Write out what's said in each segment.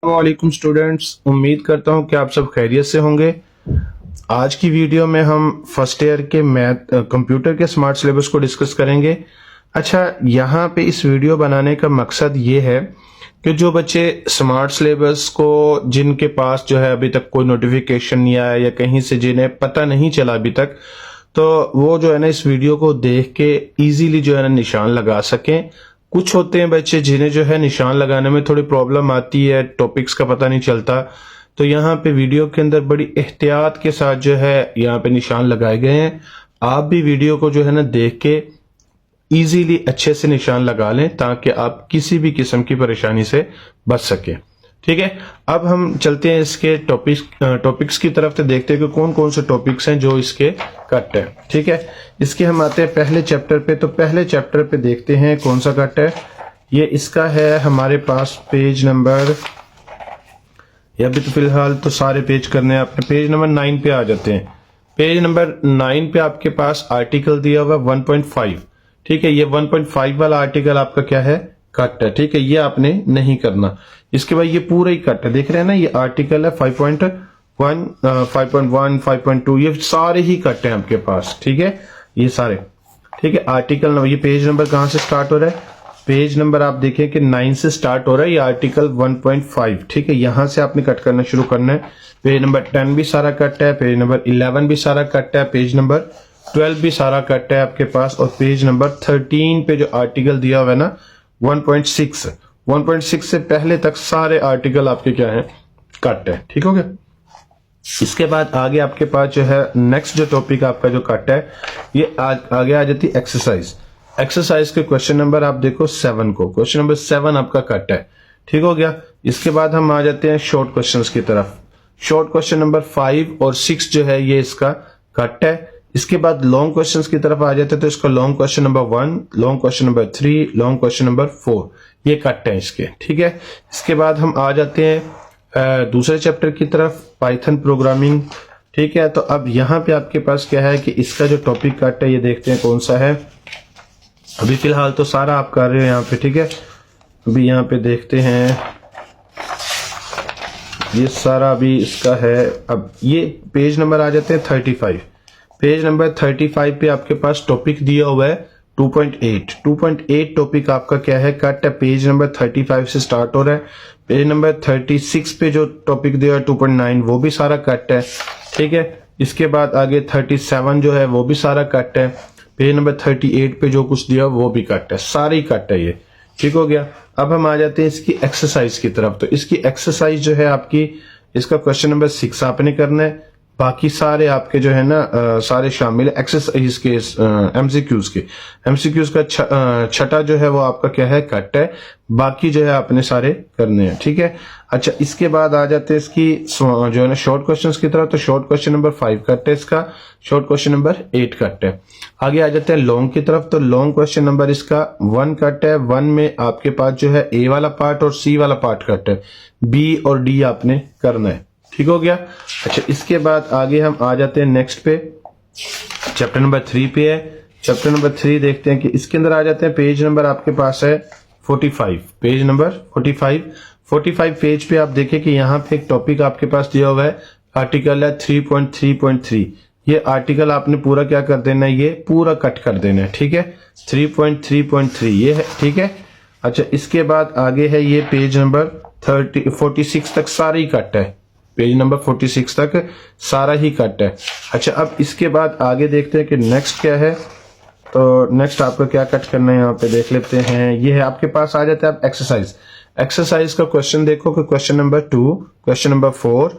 वालेकुम स्टूडेंट्स, उम्मीद करता हूं कि आप सब खैरियत से होंगे। आज की वीडियो में हम फर्स्ट ईयर के मैथ कंप्यूटर के स्मार्ट सिलेबस को डिस्कस करेंगे। अच्छा, यहाँ पे इस वीडियो बनाने का मकसद ये है कि जो बच्चे स्मार्ट सिलेबस को जिनके पास जो है अभी तक कोई नोटिफिकेशन नहीं आया या कहीं से जिन्हें पता नहीं चला अभी तक, तो वो जो है ना इस वीडियो को देख के इजीली जो है ना निशान लगा सकें। कुछ होते हैं बच्चे जिन्हें जो है निशान लगाने में थोड़ी प्रॉब्लम आती है, टॉपिक्स का पता नहीं चलता, तो यहाँ पे वीडियो के अंदर बड़ी एहतियात के साथ जो है यहाँ पे निशान लगाए गए हैं। आप भी वीडियो को जो है ना देख के इजीली अच्छे से निशान लगा लें ताकि आप किसी भी किस्म की परेशानी से बच सके। ठीक है, अब हम चलते हैं इसके टॉपिक्स की तरफ, तो देखते हैं कि कौन कौन से टॉपिक्स हैं जो इसके कट है। ठीक है, इसके हम आते हैं पहले चैप्टर पे। तो पहले चैप्टर पे देखते हैं कौन सा कट है। ये इसका है हमारे पास पेज नंबर, या अभी तो फिलहाल तो सारे पेज करने हैं आपने, पेज नंबर 9 पे आ जाते हैं। पेज नंबर 9 पे आपके पास आर्टिकल दिया हुआ 1.5। ठीक है, ये 1.5 वाला आर्टिकल आपका क्या है, कट है। ठीक है, ये आपने नहीं करना। इसके बाद ये पूरा ही कट है, देख रहे हैं ना, ये आर्टिकल है 5.1, 5.1, 5.2, ये सारे ही कट हैं आपके पास। ठीक है, ये सारे। ठीक है, आर्टिकल नंबर, ये पेज नंबर कहां से स्टार्ट हो रहा है, पेज नंबर आप देखें कि 9 से स्टार्ट हो रहा है, ये आर्टिकल 1.5। ठीक है, यहां से आपने कट करना शुरू करना है। पेज नंबर 10 भी सारा कट है, पेज नंबर 11 भी सारा कट है, पेज नंबर 12 भी सारा कट है आपके पास, और पेज नंबर 13 पे जो आर्टिकल दिया हुआ है ना 1.6 से पहले तक सारे आर्टिकल आपके क्या है, कट है। ठीक हो गया। इसके बाद आगे आपके पास जो है नेक्स्ट जो टॉपिक आपका जो कट है, ये आगे आ जाती है एक्सरसाइज के क्वेश्चन नंबर आप देखो 7 को, क्वेश्चन नंबर 7 आपका कट है। ठीक हो गया। इसके बाद हम आ जाते हैं शॉर्ट क्वेश्चंस की तरफ। शॉर्ट क्वेश्चन नंबर 5 और 6 जो है ये इसका कट है। इसके बाद लॉन्ग क्वेश्चंस की तरफ आ जाते हैं, तो इसका long question number 1, long question number 3, long question number 4, ये कट है इसके। ठीक है, इसके बाद हम आ जाते हैं दूसरे चैप्टर की तरफ, पाइथन प्रोग्रामिंग। ठीक है, तो अब यहाँ पे आपके पास क्या है कि इसका जो टॉपिक कट है ये देखते हैं कौन सा है। अभी फिलहाल तो सारा आप कर रहे हो यहाँ पे। ठीक है, अभी यहाँ पे देखते हैं, ये सारा अभी इसका है। अब ये पेज नंबर आ जाते हैं 35। पेज नंबर 35 पे आपके पास टॉपिक दिया हुआ है 2.8 टॉपिक आपका क्या है, कट है। पेज नंबर 35 से स्टार्ट हो रहा है। पेज नंबर 36 पे जो टॉपिक दिया है 2.9 वो भी सारा कट है। ठीक है, इसके बाद आगे 37 जो है वो भी सारा कट है। पेज नंबर 38 पे जो कुछ दिया वो भी कट है, सारी कट है ये। ठीक हो गया। अब हम आ जाते हैं इसकी एक्सरसाइज की तरफ। तो इसकी एक्सरसाइज जो है आपकी, इसका क्वेश्चन नंबर 6 आपने करना है, बाकी सारे आपके जो है ना सारे शामिल है एक्सरसाइज के एमसीक्यूज का छठा जो है वो आपका क्या है, कट है। बाकी जो है आपने सारे करने हैं। ठीक है। अच्छा, इसके बाद आ जाते हैं इसकी जो है ना शॉर्ट क्वेश्चंस की तरफ। तो शॉर्ट क्वेश्चन नंबर 5 कट है इसका, शॉर्ट क्वेश्चन नंबर 8 कट है। आगे आ जाते हैं लॉन्ग की तरफ। तो लॉन्ग क्वेश्चन नंबर इसका 1 कट है। 1 में आपके पास जो है ए वाला पार्ट और सी वाला पार्ट कट है, बी और डी आपने करना है। ठीक हो गया। अच्छा, इसके बाद आगे हम आ जाते हैं नेक्स्ट पे, चैप्टर नंबर 3 पे है। चैप्टर नंबर 3 देखते हैं कि इसके अंदर आ जाते हैं, पेज नंबर आपके पास है 45, पेज नंबर 45 पेज पे आप देखें कि यहाँ पे एक टॉपिक आपके पास दिया हुआ है, आर्टिकल है 3.3.3। ये आर्टिकल आपने पूरा क्या कर देना है, ये पूरा कट कर देना है। ठीक है, 3.3.3 ये है। ठीक है। अच्छा, इसके बाद आगे है ये पेज नंबर 46 तक सारा ही कट है, पेज नंबर 46 तक सारा ही कट है। अच्छा, अब इसके बाद आगे देखते हैं कि नेक्स्ट क्या है। तो नेक्स्ट आपको क्या कट करना है यहाँ पे देख लेते हैं। ये है आपके पास आ जाता है आप एक्सरसाइज का क्वेश्चन देखो कि क्वेश्चन नंबर 2, क्वेश्चन नंबर 4,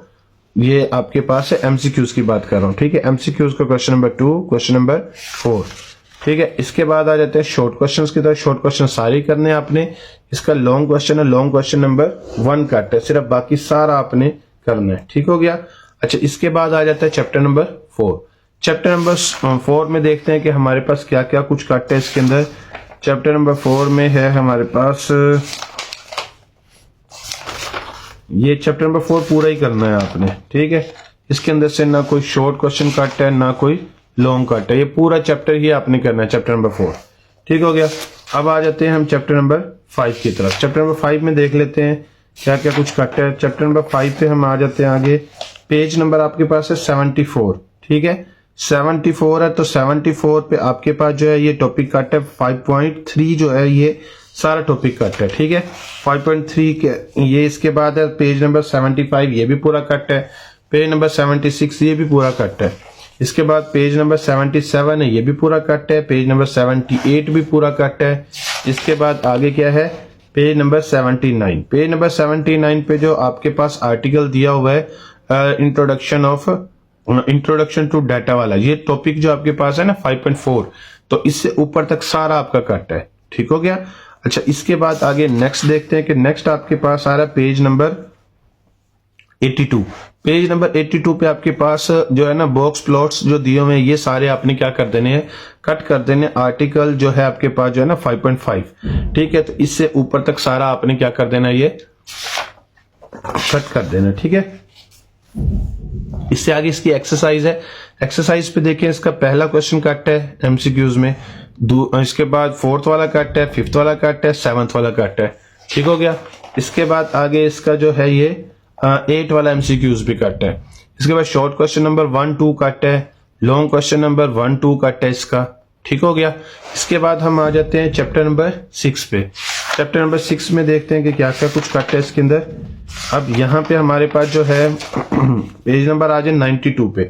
ये आपके पास है एमसीक्यूज की बात कर रहा हूँ। ठीक है, एमसीक्यूज का क्वेश्चन नंबर 2, क्वेश्चन नंबर 4। ठीक है, इसके बाद आ जाते हैं शॉर्ट क्वेश्चंस की तरफ। शॉर्ट क्वेश्चन सारे करने हैं आपने। इसका लॉन्ग क्वेश्चन है, लॉन्ग क्वेश्चन नंबर 1 कट है, सिर्फ बाकी सारा आपने करना है। ठीक हो गया। अच्छा, इसके बाद आ जाता है चैप्टर नंबर 4। चैप्टर नंबर 4 में देखते हैं कि हमारे पास क्या क्या कुछ कट है इसके अंदर। चैप्टर नंबर 4 में है हमारे पास, ये चैप्टर नंबर 4 पूरा ही करना है आपने। ठीक है, इसके अंदर से ना कोई शॉर्ट क्वेश्चन कट है ना कोई लॉन्ग कट है, ये पूरा चैप्टर ही आपने करना है, चैप्टर नंबर 4। ठीक हो गया। अब आ जाते हैं हम चैप्टर नंबर 5 की तरफ। चैप्टर नंबर 5 में देख लेते हैं क्या क्या कुछ कट है। चैप्टर नंबर 5 पे हम आ जाते हैं आगे। पेज नंबर आपके पास है 74, ठीक है 74 है, तो 74 पे आपके पास जो है ये टॉपिक कट है 5.3 जो है ये सारा टॉपिक कट है, ठीक है 5.3 के ये। इसके बाद है पेज नंबर 75, ये भी पूरा कट है। पेज नंबर 76 ये भी पूरा कट है। इसके बाद पेज नंबर 77 है, ये भी पूरा कट है। पेज नंबर 78 भी पूरा कट है। इसके बाद आगे क्या है, पेज नंबर 79। पेज नंबर 79 पे जो आपके पास आर्टिकल दिया हुआ है इंट्रोडक्शन टू डाटा वाला, ये टॉपिक जो आपके पास है ना 5.4, तो इससे ऊपर तक सारा आपका कट है, ठीक हो गया। अच्छा, इसके बाद आगे नेक्स्ट देखते हैं कि नेक्स्ट आपके पास आ रहा है पेज नंबर 82। पेज नंबर 82 पे आपके पास जो है ना बॉक्स प्लॉट्स जो दिए हुए हैं, ये सारे आपने क्या कर देने हैं, कट कर देने। आर्टिकल जो है आपके पास जो है ना 5.5, ठीक है, तो इससे ऊपर तक सारा आपने क्या कर देना, ये कट कर देना, ठीक है। इससे आगे इसकी एक्सरसाइज है। एक्सरसाइज पे देखें, इसका पहला क्वेश्चन कट है एमसीक्यूज में, इसके बाद 4th वाला कट है, 5th वाला कट है, 7th वाला कट है, ठीक हो गया। इसके बाद आगे इसका जो है ये 8 वाला एमसीक्यूज भी कट है। इसके बाद शॉर्ट क्वेश्चन नंबर 1, 2 कट है, लॉन्ग क्वेश्चन नंबर 1, 2 कट है इसका, ठीक हो गया। इसके बाद हम आ जाते हैं चैप्टर नंबर 6 पे। चैप्टर नंबर 6 में देखते हैं कि क्या क्या कुछ कट है इसके अंदर। अब यहाँ पे हमारे पास जो है पेज नंबर आ जाए 92 पे।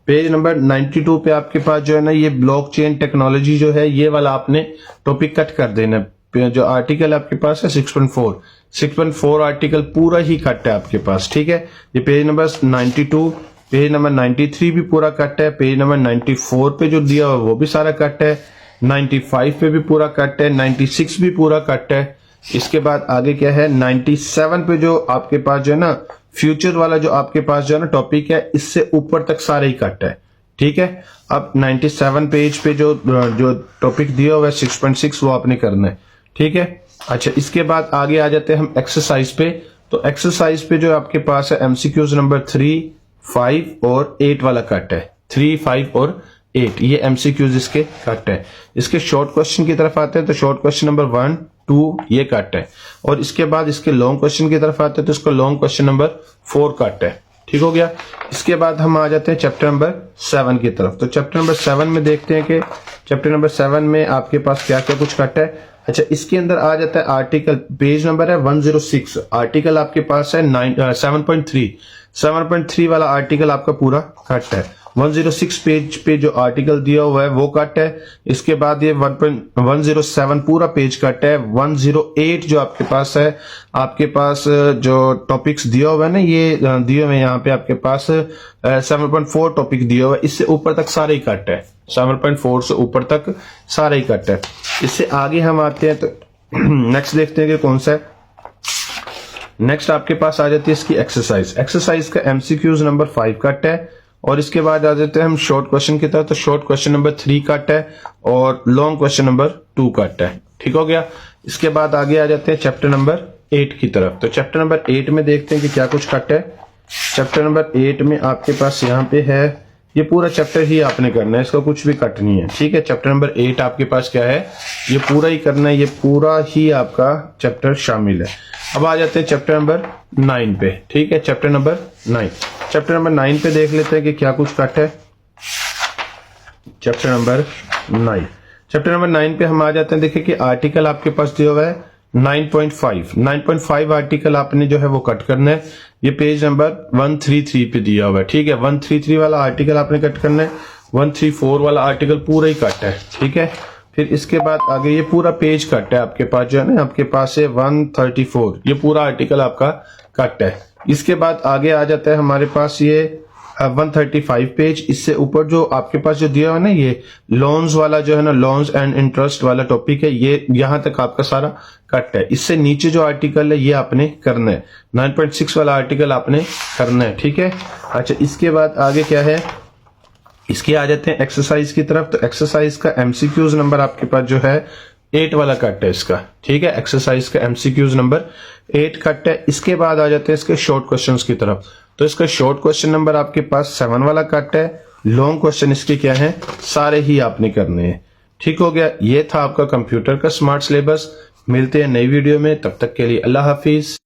पेज नंबर 92 पे आपके पास जो है ना ये ब्लॉकचेन टेक्नोलॉजी जो है ये वाला आपने टॉपिक कट कर देना। जो आर्टिकल आपके पास है 6.4 आर्टिकल पूरा ही कट है आपके पास, ठीक है। ये पेज नंबर 92, पेज नंबर 93 भी पूरा कट है। पेज नंबर 94 पे जो दिया हुआ वो भी सारा कट है। 95 पे भी पूरा कट है। 96 भी पूरा कट है। इसके बाद आगे क्या है, 97 पे जो आपके पास जो है ना फ्यूचर वाला जो आपके पास जो है ना टॉपिक है, इससे ऊपर तक सारे ही कट है, ठीक है। अब 97 पेज पे जो टॉपिक दिया हुआ है 6.6 वो आपने करना है, ठीक है। अच्छा, इसके बाद आगे आ जाते हैं हम एक्सरसाइज पे। तो एक्सरसाइज पे जो आपके पास है एमसीक्यूज नंबर 3, 5 और 8 वाला कट है। 3, 5 और 8 ये एमसीक्यूज इसके कट है। इसके शॉर्ट क्वेश्चन की तरफ आते हैं तो शॉर्ट क्वेश्चन नंबर 1, 2 ये कट है। और इसके बाद इसके लॉन्ग क्वेश्चन की तरफ आते हैं तो इसका लॉन्ग क्वेश्चन नंबर 4 कट है, ठीक हो गया। इसके बाद हम आ जाते हैं चैप्टर नंबर 7 की तरफ। तो चैप्टर नंबर 7 में देखते हैं कि चैप्टर नंबर 7 में आपके पास क्या क्या कुछ कट है। अच्छा, इसके अंदर आ जाता है आर्टिकल, पेज नंबर है 106, आर्टिकल आपके पास है 7.3 वाला आर्टिकल आपका पूरा कट है। 106 पेज पे जो आर्टिकल दिया हुआ है वो कट है। इसके बाद ये 107 पूरा पेज कट है। 108 जो आपके पास है, आपके पास जो टॉपिक्स दिया हुआ है ना ये दिए हुए यहाँ पे आपके पास 7.4 टॉपिक दिया हुआ है, इससे ऊपर तक सारे ही कट है। 7.4 से ऊपर तक सारे ही कट है। इससे आगे हम आते हैं तो नेक्स्ट देखते हैं कि कौन सा है। नेक्स्ट आपके पास आ जाती है इसकी एक्सरसाइज। एक्सरसाइज का एमसीक्यूज नंबर 5 कट है। और इसके बाद आ जाते हैं हम शॉर्ट क्वेश्चन की तरफ। तो शॉर्ट क्वेश्चन नंबर 3 कट है और लॉन्ग क्वेश्चन नंबर 2 कट है, ठीक हो गया। इसके बाद आगे आ जाते हैं चैप्टर नंबर 8 की तरफ। तो चैप्टर नंबर 8 में देखते हैं कि क्या कुछ कट है। चैप्टर नंबर 8 में आपके पास यहाँ पे है, ये पूरा चैप्टर ही आपने करना है, इसका कुछ भी कट नहीं है, ठीक है। चैप्टर नंबर 8 आपके पास क्या है, ये पूरा ही करना है, ये पूरा ही आपका चैप्टर शामिल है। अब आ जाते हैं चैप्टर नंबर 9 पे, ठीक है। चैप्टर नंबर 9, चैप्टर नंबर 9 पे देख लेते हैं कि क्या कुछ कट है। चैप्टर नंबर 9, चैप्टर नंबर 9 पे हम आ जाते हैं। देखिए कि आर्टिकल आपके पास दिया हुआ है 9.5 आर्टिकल आपने जो है वो कट करना है। ये पेज नंबर 133 पे दिया हुआ है, ठीक है। 133 वाला आर्टिकल आपने कट करना है। 134 वाला आर्टिकल पूरा ही कट है, ठीक है। फिर इसके बाद आगे ये पूरा पेज कट है आपके पास जो है ना, आपके पास है 134, ये पूरा आर्टिकल आपका कट है। इसके बाद आगे आ जाता है हमारे पास ये 135 पेज। इससे ऊपर जो आपके पास जो दिया हुआ है ना ये लोन्स वाला जो है ना, लोन्स एंड इंटरेस्ट वाला टॉपिक है, ये यहां तक आपका सारा कट है। इससे नीचे जो आर्टिकल है ये आपने करना है। 9.6 वाला आर्टिकल आपने करना है, ठीक है। अच्छा, इसके बाद आगे क्या है, इसके आ जाते हैं एक्सरसाइज की तरफ। तो एक्सरसाइज का एमसीक्यूज नंबर आपके पास जो है 8 वाला कट है इसका, ठीक है। एक्सरसाइज का एमसीक्यूज नंबर 8 कट है। इसके बाद आ जाते हैं इसके शॉर्ट क्वेश्चंस की तरफ। तो इसका शॉर्ट क्वेश्चन नंबर आपके पास 7 वाला कट है। लॉन्ग क्वेश्चन इसके क्या है, सारे ही आपने करने हैं, ठीक हो गया। ये था आपका कंप्यूटर का स्मार्ट सिलेबस। मिलते हैं नई वीडियो में, तब तक के लिए अल्लाह हाफिज।